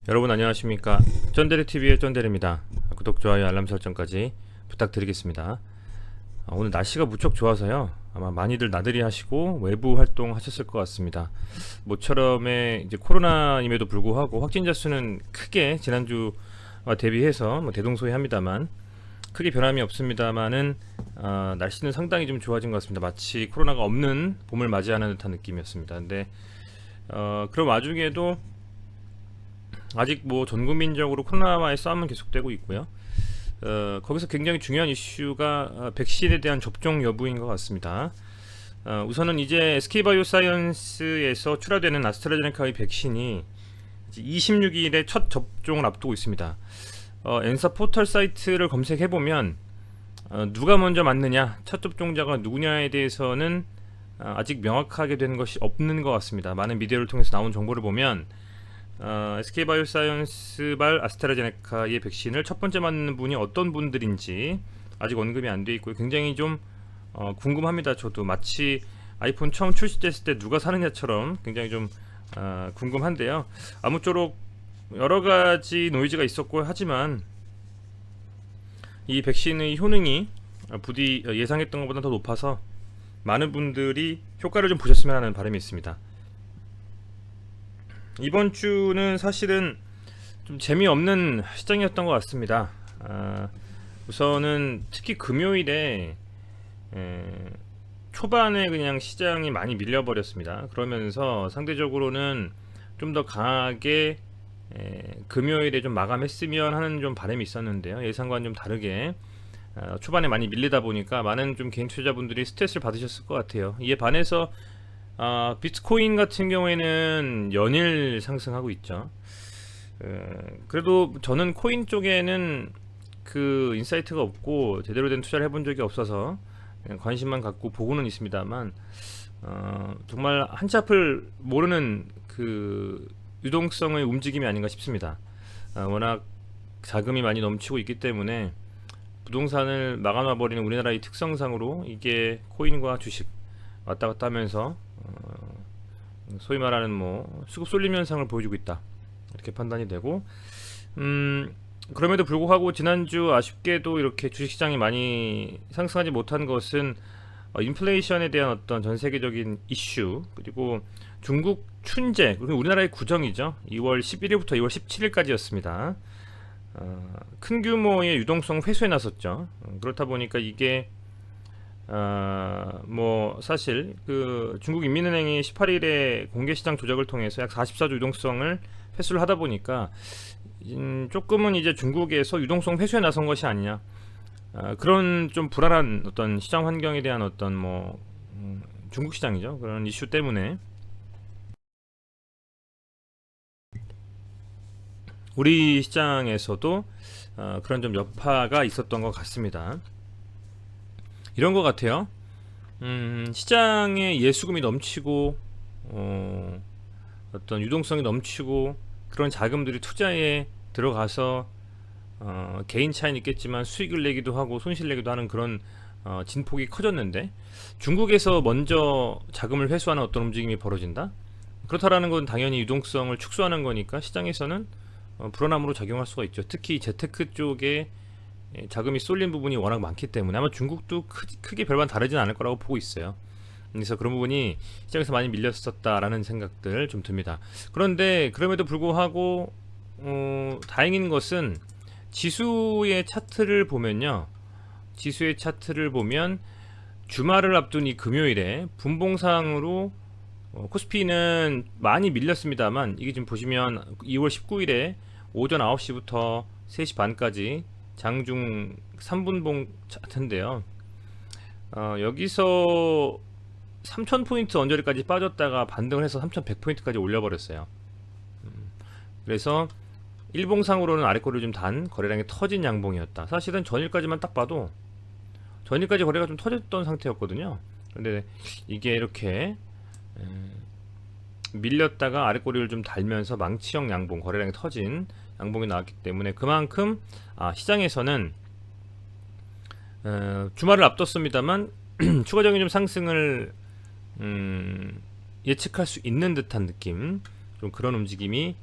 여러분 안녕하십니까. 쩐데레TV의 쩐데레입니다. 구독, 좋아요, 알람 설정까지 부탁드리겠습니다. 오늘 날씨가 무척 좋아서요, 아마 많이들 나들이 하시고 외부 활동 하셨을 것 같습니다. 모처럼의 이제 코로나임에도 불구하고 확진자 수는 크게 지난주와 대비해서 대동소이합니다만 크게 변함이 없습니다만은 날씨는 상당히 좀 좋아진 것 같습니다. 마치 코로나가 없는 봄을 맞이하는 듯한 느낌이었습니다. 근데 그런 와중에도 아직 전 국민적으로 코로나와의 싸움은 계속되고 있고요. 거기서 굉장히 중요한 이슈가 백신에 대한 접종 여부인 것 같습니다. 우선은 이제 SK바이오사이언스에서 출하되는 아스트라제네카의 백신이 26일에 첫 접종을 앞두고 있습니다. 엔사 포털 사이트를 검색해보면 누가 먼저 맞느냐, 첫 접종자가 누구냐에 대해서는 아직 명확하게 된 것이 없는 것 같습니다. 많은 미디어를 통해서 나온 정보를 보면 SK바이오사이언스발 아스트라제네카의 백신을 첫 번째 맞는 분이 어떤 분들인지 아직 언급이 안 돼 있고요. 굉장히 좀 궁금합니다. 저도 마치 아이폰 처음 출시됐을 때 누가 사느냐처럼 굉장히 좀 궁금한데요. 아무쪼록 여러 가지 노이즈가 있었고 하지만 이 백신의 효능이 부디 예상했던 것보다 더 높아서 많은 분들이 효과를 좀 보셨으면 하는 바람이 있습니다. 이번 주는 사실은 좀 재미없는 시장이었던 것 같습니다. 우선은 특히 금요일에 초반에 그냥 시장이 많이 밀려버렸습니다. 그러면서 상대적으로는 좀 더 강하게 금요일에 좀 마감했으면 하는 좀 바람이 있었는데요. 예상과는 좀 다르게 초반에 많이 밀리다 보니까 많은 좀 개인 투자자분들이 스트레스를 받으셨을 것 같아요. 이에 반해서 비트코인 같은 경우에는 연일 상승하고 있죠. 그래도 저는 코인 쪽에는 그 인사이트가 없고 제대로 된 투자를 해본 적이 없어서 그냥 관심만 갖고 보고는 있습니다만 정말 한치 앞을 모르는 그 유동성의 움직임이 아닌가 싶습니다. 워낙 자금이 많이 넘치고 있기 때문에 부동산을 막아놔버리는 우리나라의 특성상으로 이게 코인과 주식 왔다 갔다 하면서 소위 말하는 수급 쏠림 현상을 보여주고 있다, 이렇게 판단이 되고, 그럼에도 불구하고 지난주 아쉽게도 이렇게 주식시장이 많이 상승하지 못한 것은 인플레이션에 대한 어떤 전 세계적인 이슈, 그리고 중국 춘제, 그리고 우리나라의 구정이죠. 2월 11일부터 2월 17일까지였습니다. 큰 규모의 유동성 회수에 나섰죠. 그렇다 보니까 이게 사실 그 중국인민은행이 18일에 공개시장 조작을 통해서 약 44조 유동성을 회수를 하다 보니까 조금은 이제 중국에서 유동성 회수에 나선 것이 아니냐, 그런 좀 불안한 어떤 시장 환경에 대한 어떤 중국 시장이죠. 그런 이슈 때문에 우리 시장에서도 그런 좀 여파가 있었던 것 같습니다. 이런 것 같아요. 시장에 예수금이 넘치고 어떤 유동성이 넘치고 그런 자금들이 투자에 들어가서 개인 차이는 있겠지만 수익을 내기도 하고 손실 내기도 하는 그런 진폭이 커졌는데, 중국에서 먼저 자금을 회수하는 어떤 움직임이 벌어진다? 그렇다라는 건 당연히 유동성을 축소하는 거니까 시장에서는 불안함으로 작용할 수가 있죠. 특히 재테크 쪽에 자금이 쏠린 부분이 워낙 많기 때문에 아마 중국도 크게 별반 다르진 않을 거라고 보고 있어요. 그래서 그런 부분이 시장에서 많이 밀렸었다라는 생각들 좀 듭니다. 그런데 그럼에도 불구하고 다행인 것은 지수의 차트를 보면요, 지수의 차트를 보면 주말을 앞둔 이 금요일에 분봉상으로 코스피는 많이 밀렸습니다만, 이게 지금 보시면 2월 19일에 오전 9시부터 3시 반까지 장중 3분봉 차트인데요. 여기서 3000포인트 언저리까지 빠졌다가 반등을 해서 3100포인트까지 올려버렸어요. 그래서 일봉상으로는 아래꼬리를 좀 단 거래량이 터진 양봉이었다. 사실은 전일까지만 딱 봐도 전일까지 거래가 좀 터졌던 상태였거든요. 근데 이게 이렇게 밀렸다가 아래꼬리를 좀 달면서 망치형 양봉, 거래량이 터진 양봉이 나왔기 때문에 그만큼 시장에서는 주말을 앞뒀습니다만 추가적인 좀 상승을 예측할 수 있는 듯한 느낌, 좀 그런 움직임이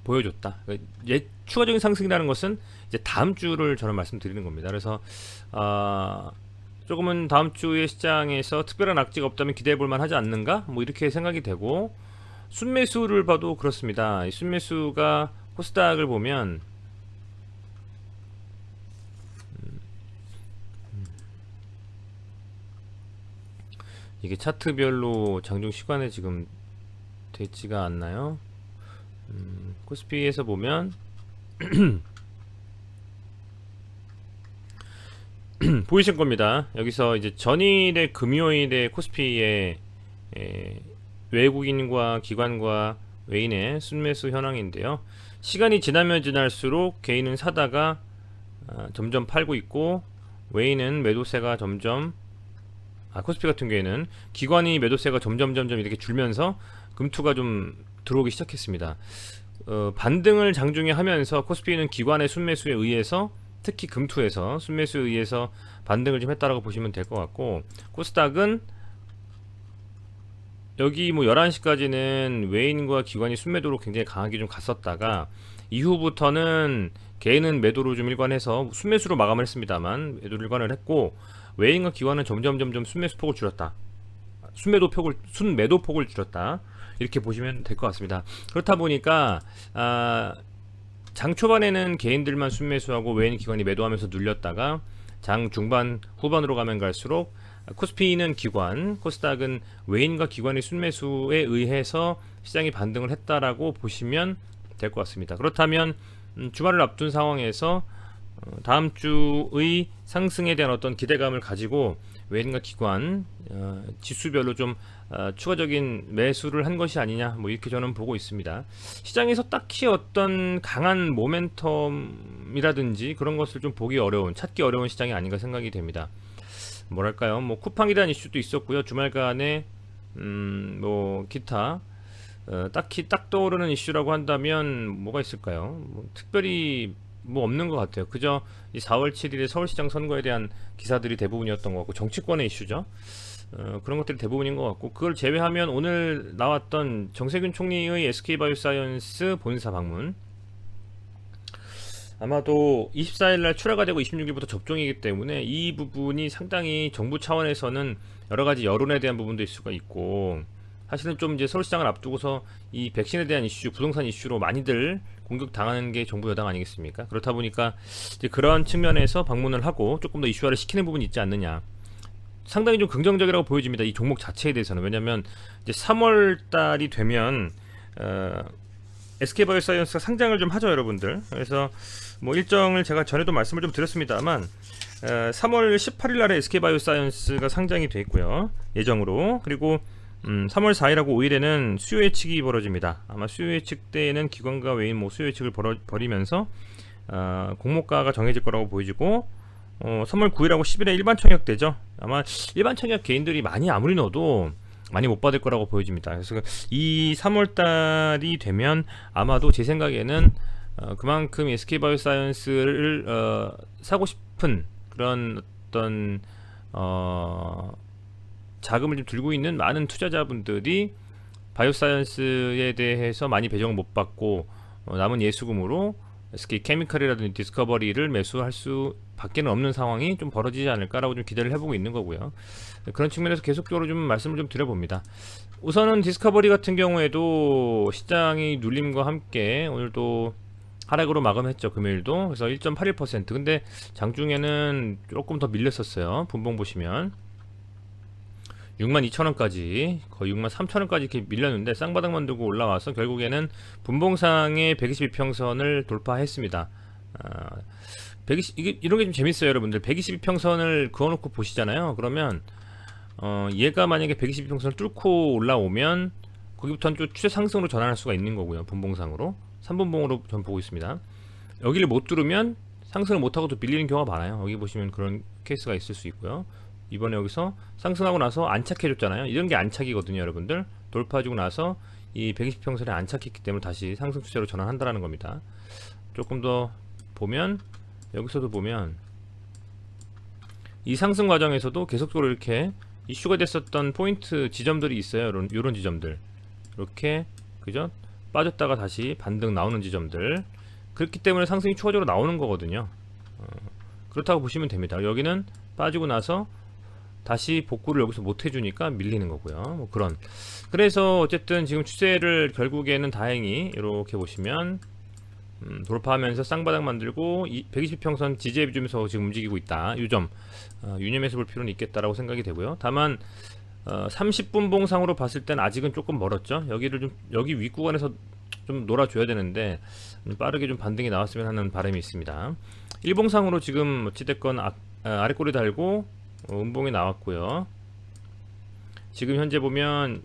보여줬다. 추가적인 상승이라는 것은 이제 다음 주를 저는 말씀드리는 겁니다. 그래서 조금은 다음 주의 시장에서 특별한 악재가 없다면 기대해 볼 만하지 않는가? 뭐 이렇게 생각이 되고, 순매수를 봐도 그렇습니다. 이 순매수가 코스닥을 보면 이게 차트별로 장중 시간에 지금 되지가 않나요? 코스피에서 보면 보이실 겁니다. 여기서 이제 전일의 금요일에 코스피의 외국인과 기관과 외인의 순매수 현황인데요. 시간이 지나면 지날수록 개인은 사다가 점점 팔고 있고, 외인은 매도세가 점점 코스피 같은 경우에는 기관이 매도세가 점점 이렇게 줄면서 금투가 좀 들어오기 시작했습니다. 반등을 장중에 하면서 코스피는 기관의 순매수에 의해서, 특히 금투에서 순매수에 의해서 반등을 좀 했다라고 보시면 될 것 같고, 코스닥은 여기 뭐 11시까지는 외인과 기관이 순매도로 굉장히 강하게 좀 갔었다가, 이후부터는 개인은 매도로 좀 일관해서 순매수로 마감을 했습니다만 매도를 일관을 했고, 외인과 기관은 점점 순매수 폭을 줄였다. 순매도 폭을 줄였다. 이렇게 보시면 될 것 같습니다. 그렇다 보니까 장 초반에는 개인들만 순매수하고 외인 기관이 매도하면서 눌렸다가, 장 중반 후반으로 가면 갈수록 코스피는 기관, 코스닥은 외인과 기관의 순매수에 의해서 시장이 반등을 했다라고 보시면 될 것 같습니다. 그렇다면 주말을 앞둔 상황에서 다음 주의 상승에 대한 어떤 기대감을 가지고 외인과 기관 지수별로 좀 추가적인 매수를 한 것이 아니냐, 뭐 이렇게 저는 보고 있습니다. 시장에서 딱히 어떤 강한 모멘텀이라든지 그런 것을 좀 찾기 어려운 시장이 아닌가 생각이 됩니다. 뭐랄까요, 뭐 쿠팡이라는 이슈도 있었고요. 주말간에 뭐 기타 딱히 딱 떠오르는 이슈라고 한다면 뭐가 있을까요? 뭐 특별히 뭐 없는 것 같아요. 그저 이 4월 7일에 서울시장 선거에 대한 기사들이 대부분이었던 것 같고, 정치권의 이슈죠. 그런 것들이 대부분인 것 같고, 그걸 제외하면 오늘 나왔던 정세균 총리의 SK바이오사이언스 본사 방문, 아마도 24일날 출하가 되고 26일부터 접종이기 때문에 이 부분이 상당히 정부 차원에서는 여러가지 여론에 대한 부분도 있을 수가 있고, 사실은 좀 이제 서울시장을 앞두고서 이 백신에 대한 이슈, 부동산 이슈로 많이들 공격당하는 게 정부 여당 아니겠습니까? 그렇다 보니까 이제 그런 측면에서 방문을 하고 조금 더 이슈화를 시키는 부분이 있지 않느냐. 상당히 좀 긍정적이라고 보여집니다. 이 종목 자체에 대해서는. 왜냐면 이제 3월 달이 되면 SK바이오사이언스가 상장을 좀 하죠, 여러분들. 그래서 뭐 일정을 제가 전에도 말씀을 좀 드렸습니다만 3월 18일 날에 SK바이오사이언스가 상장이 돼 있고요. 예정으로. 그리고 3월 4일하고 5일에는 수요 예측이 벌어집니다. 아마 수요 예측 때에는 기관과 외인 뭐 수요 예측을 벌이면서 공모가가 정해질 거라고 보여지고, 3월 9일하고 10일에 일반 청약되죠. 아마 일반 청약 개인들이 아무리 넣어도 많이 못 받을 거라고 보여집니다. 그래서 이 3월 달이 되면 아마도 제 생각에는 그만큼 SK바이오사이언스를 사고 싶은 그런 어떤 자금을 좀 들고 있는 많은 투자자분들이 바이오사이언스에 대해서 많이 배정을 못 받고 남은 예수금으로 SK케미칼이라든지 디스커버리를 매수할 수 밖에는 없는 상황이 좀 벌어지지 않을까라고 좀 기대를 해보고 있는 거고요. 그런 측면에서 계속적으로 좀 말씀을 좀 드려봅니다. 우선은 디스커버리 같은 경우에도 시장이 눌림과 함께 오늘도 하락으로 마감했죠. 금요일도. 그래서 1.81%. 근데 장중에는 조금 더 밀렸었어요. 분봉 보시면 62,000원까지, 거의 63,000원까지 이렇게 밀렸는데 쌍바닥만 두고 올라와서 결국에는 분봉상의 122평선을 돌파했습니다. 이런 게 좀 재밌어요, 여러분들. 122평선을 그어놓고 보시잖아요. 그러면 얘가 만약에 122평선을 뚫고 올라오면 거기부터는 좀 추세 상승으로 전환할 수가 있는 거고요. 분봉상으로 3분봉으로 전 보고 있습니다. 여기를 못 뚫으면 상승을 못하고 또 밀리는 경우가 많아요. 여기 보시면 그런 케이스가 있을 수 있고요. 이번에 여기서 상승하고 나서 안착해줬잖아요. 이런 게 안착이거든요, 여러분들. 돌파해주고 나서 이 120평선에 안착했기 때문에 다시 상승 추세로 전환한다라는 겁니다. 조금 더 보면, 여기서도 보면 이 상승 과정에서도 계속적으로 이렇게 이슈가 됐었던 포인트 지점들이 있어요. 이런 지점들 이렇게, 그죠? 빠졌다가 다시 반등 나오는 지점들, 그렇기 때문에 상승이 추가적으로 나오는 거거든요. 그렇다고 보시면 됩니다. 여기는 빠지고 나서 다시 복구를 여기서 못 해주니까 밀리는 거고요. 뭐 그런. 그래서 어쨌든 지금 추세를 결국에는 다행히 이렇게 보시면 돌파하면서 쌍바닥 만들고 120평선 지지해 주면서 지금 움직이고 있다. 이 점 유념해서 볼 필요는 있겠다라고 생각이 되고요. 다만 30분 봉상으로 봤을 땐 아직은 조금 멀었죠. 여기를 좀 여기 윗구간에서 좀 놀아줘야 되는데 빠르게 좀 반등이 나왔으면 하는 바람이 있습니다. 일봉상으로 지금 어찌됐건 아래꼬리 달고 음봉이 나왔고요. 지금 현재 보면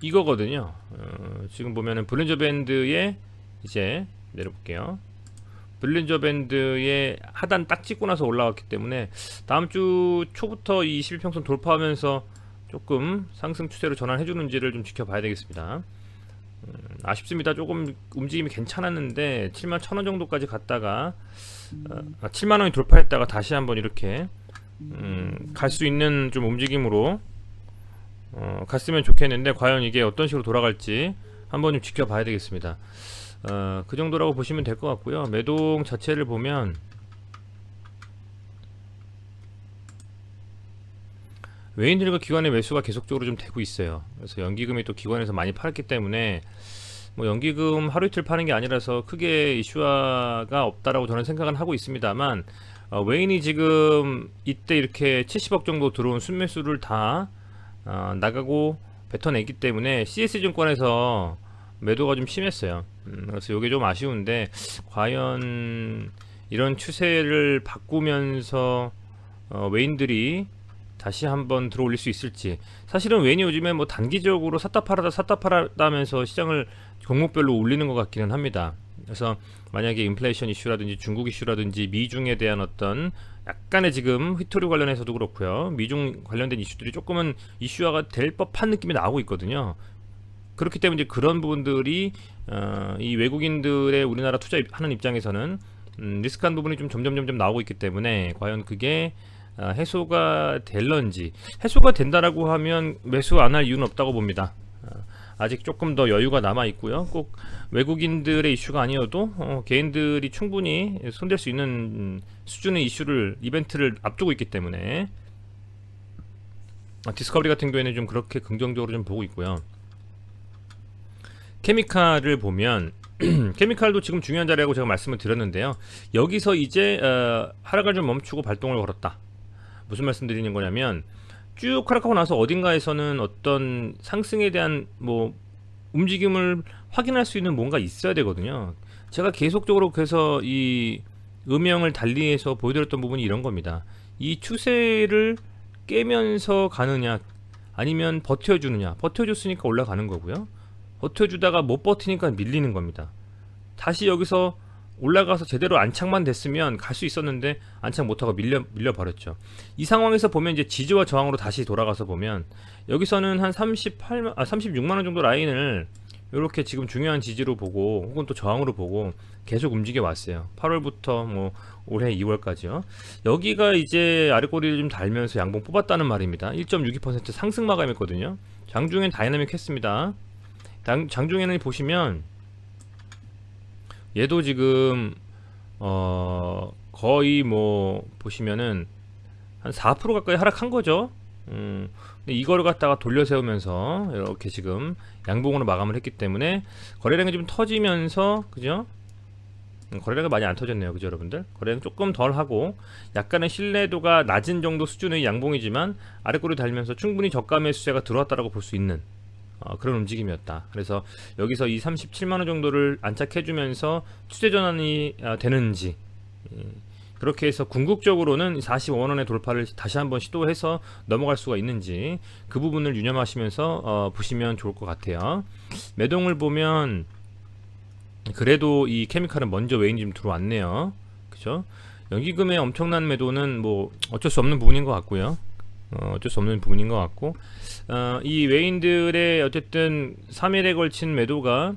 이거거든요. 지금 보면은 볼린저 밴드에 이제 내려볼게요. 볼린저 밴드에 하단 딱 찍고 나서 올라왔기 때문에 다음 주 초부터 이 21평선 돌파하면서 조금 상승 추세로 전환해 주는지를 좀 지켜봐야 되겠습니다. 아쉽습니다. 조금 움직임이 괜찮았는데 71,000원 정도까지 갔다가 7만원이 돌파했다가 다시 한번 이렇게 갈 수 있는 좀 움직임으로 갔으면 좋겠는데 과연 이게 어떤 식으로 돌아갈지 한번 좀 지켜봐야 되겠습니다. 그 정도라고 보시면 될 것 같고요. 매동 자체를 보면 외인들과 기관의 매수가 계속적으로 좀 되고 있어요. 그래서 연기금이 또 기관에서 많이 팔았기 때문에 뭐 연기금 하루 이틀 파는 게 아니라서 크게 이슈화가 없다라고 저는 생각은 하고 있습니다만 외인이 지금 이때 이렇게 70억 정도 들어온 순매수를 다 나가고 뱉어내기 때문에 CS증권에서 매도가 좀 심했어요. 그래서 이게 좀 아쉬운데 과연 이런 추세를 바꾸면서 외인들이 다시 한번 들어올릴 수 있을지. 사실은 외인이 요즘에 뭐 단기적으로 샀다 팔았다 하면서 시장을 종목별로 올리는 것 같기는 합니다. 그래서 만약에 인플레이션 이슈라든지 중국 이슈라든지 미중에 대한 어떤 약간의 지금 휘토류 관련해서도 그렇고요. 미중 관련된 이슈들이 조금은 이슈화가 될 법한 느낌이 나오고 있거든요. 그렇기 때문에 이제 그런 부분들이 이 외국인들의 우리나라 투자하는 입장에서는 리스크한 부분이 좀 점점 나오고 있기 때문에 과연 그게 해소가 될런지. 해소가 된다라고 하면 매수 안 할 이유는 없다고 봅니다. 아직 조금 더 여유가 남아 있고요. 꼭 외국인들의 이슈가 아니어도 개인들이 충분히 손댈 수 있는 수준의 이벤트를 앞두고 있기 때문에 디스커버리 같은 경우에는 좀 그렇게 긍정적으로 좀 보고 있고요. 케미칼을 보면 케미칼도 지금 중요한 자리라고 제가 말씀을 드렸는데요. 여기서 이제 하락을 좀 멈추고 발동을 걸었다. 무슨 말씀 드리는 거냐면 쭉 하락하고 나서 어딘가에서는 어떤 상승에 대한 뭐 움직임을 확인할 수 있는 뭔가 있어야 되거든요. 제가 계속적으로 그래서 이 음영을 달리해서 보여드렸던 부분이 이런 겁니다. 이 추세를 깨면서 가느냐 아니면 버텨주느냐. 버텨줬으니까 올라가는 거고요. 버텨주다가 못 버티니까 밀리는 겁니다. 다시 여기서 올라가서 제대로 안착만 됐으면 갈 수 있었는데 안착 못하고 밀려버렸죠. 이 상황에서 보면 이제 지지와 저항으로 다시 돌아가서 보면 여기서는 한 36만원 정도 라인을 이렇게 지금 중요한 지지로 보고 혹은 또 저항으로 보고 계속 움직여 왔어요. 8월부터 뭐 올해 2월까지요. 여기가 이제 아래꼬리를 좀 달면서 양봉 뽑았다는 말입니다. 1.62% 상승 마감했거든요. 장중엔 다이나믹 했습니다. 장중에는 보시면 얘도 지금 거의 뭐 보시면은 한 4% 가까이 하락한 거죠. 근데 이거를 갖다가 돌려 세우면서 이렇게 지금 양봉으로 마감을 했기 때문에 거래량이 좀 터지면서 그죠? 거래량이 많이 안 터졌네요. 그죠 여러분들? 거래량 조금 덜 하고 약간의 신뢰도가 낮은 정도 수준의 양봉이지만 아래꼬리 달면서 충분히 저가 매수세가 들어왔다라고 볼 수 있는 그런 움직임이었다. 그래서 여기서 이 37만원 정도를 안착해주면서 추세 전환이 되는지 그렇게 해서 궁극적으로는 45만원의 돌파를 다시 한번 시도해서 넘어갈 수가 있는지 그 부분을 유념하시면서 보시면 좋을 것 같아요. 매동을 보면 그래도 이 케미칼은 먼저 외인이 좀 들어왔네요. 그죠? 연기금의 엄청난 매도는 뭐 어쩔 수 없는 부분인 것 같고요. 어쩔 수 없는 부분인 것 같고 이 외인들의 어쨌든 3일에 걸친 매도가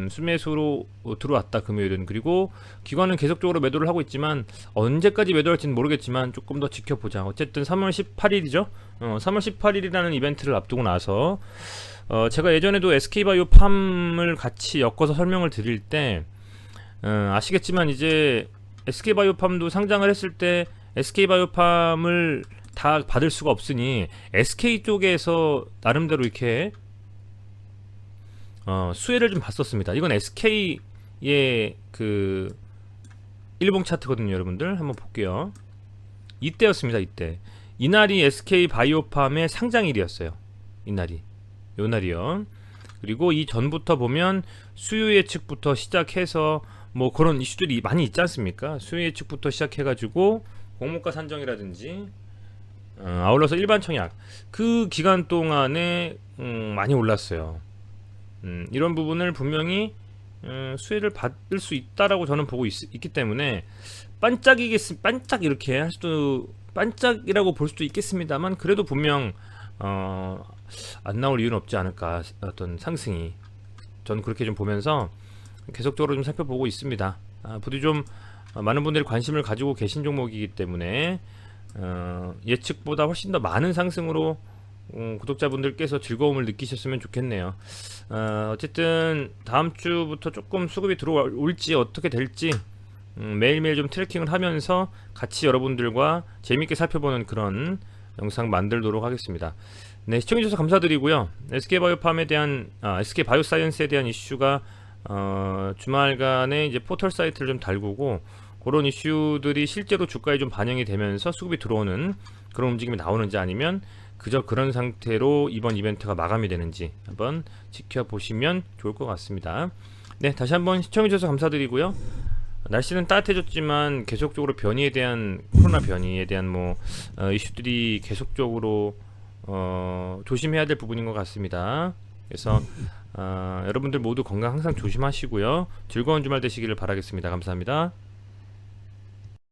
순매수로 들어왔다 금요일은. 그리고 기관은 계속적으로 매도를 하고 있지만 언제까지 매도할지는 모르겠지만 조금 더 지켜보자. 어쨌든 3월 18일이죠. 3월 18일이라는 이벤트를 앞두고 나서 제가 예전에도 SK바이오팜을 같이 엮어서 설명을 드릴 때 아시겠지만 이제 SK바이오팜도 상장을 했을 때 SK바이오팜을 다 받을 수가 없으니 SK 쪽에서 나름대로 이렇게 수혜를 좀 봤었습니다. 이건 SK의 그 일봉 차트거든요, 여러분들. 한번 볼게요. 이때였습니다. 이날이 SK 바이오팜의 상장일이었어요. 이날이, 요날이요. 그리고 이 전부터 보면 수요 예측부터 시작해서 뭐 그런 이슈들이 많이 있지 않습니까? 수요 예측부터 시작해가지고 공모가 산정이라든지 아울러서 일반 청약 그 기간 동안에 많이 올랐어요. 이런 부분을 분명히 수혜를 받을 수 있다라고 저는 보고 있기 때문에 반짝 이렇게 할 수도, 반짝이라고 볼 수도 있겠습니다만 그래도 분명 안 나올 이유는 없지 않을까. 어떤 상승이 저는 그렇게 좀 보면서 계속적으로 좀 살펴보고 있습니다. 부디 좀 많은 분들이 관심을 가지고 계신 종목이기 때문에 예측보다 훨씬 더 많은 상승으로 구독자분들께서 즐거움을 느끼셨으면 좋겠네요. 어쨌든 다음 주부터 조금 수급이 들어올지 어떻게 될지 매일매일 좀 트래킹을 하면서 같이 여러분들과 재밌게 살펴보는 그런 영상 만들도록 하겠습니다. 네, 시청해주셔서 감사드리고요. SK바이오팜에 대한 SK바이오사이언스에 대한 이슈가 주말간에 이제 포털 사이트를 좀 달구고 그런 이슈들이 실제로 주가에 좀 반영이 되면서 수급이 들어오는 그런 움직임이 나오는지 아니면 그저 그런 상태로 이번 이벤트가 마감이 되는지 한번 지켜보시면 좋을 것 같습니다. 네, 다시 한번 시청해주셔서 감사드리고요. 날씨는 따뜻해졌지만 계속적으로 코로나 변이에 대한 이슈들이 계속적으로 조심해야 될 부분인 것 같습니다. 그래서 여러분들 모두 건강 항상 조심하시고요. 즐거운 주말 되시기를 바라겠습니다. 감사합니다.